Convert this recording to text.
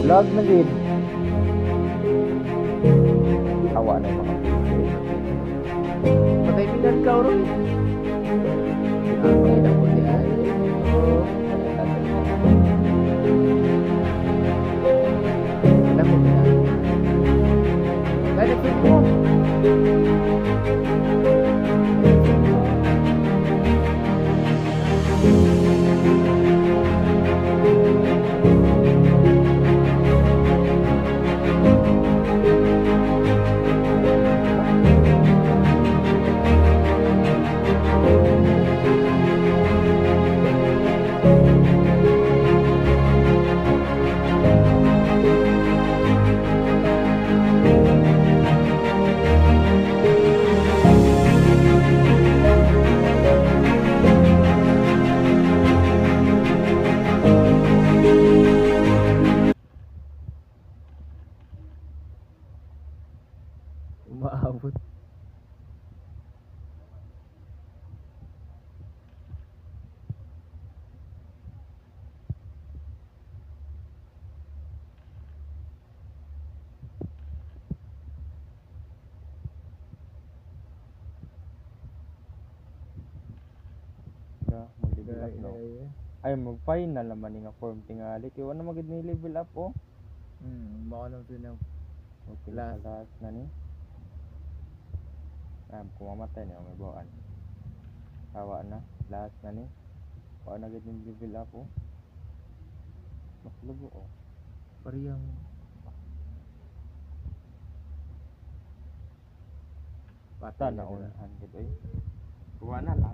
Vlog na din. Awa na yung mga Patay minat ka ron. Ang ina mo di ay. Alam mo na. Dali pwede mo. Umaabot. level up no. Ay mag-final naman nga form tingali kay wala magid ni level up oh. Mao nang pinang Okay, last. last na ni. Kung mamatay niya may bawaan. Awa na, last na ni. Wala na gid ni level up oh. Mas lugo oh. Parehang Basta na 100 oy. Kuha na lang.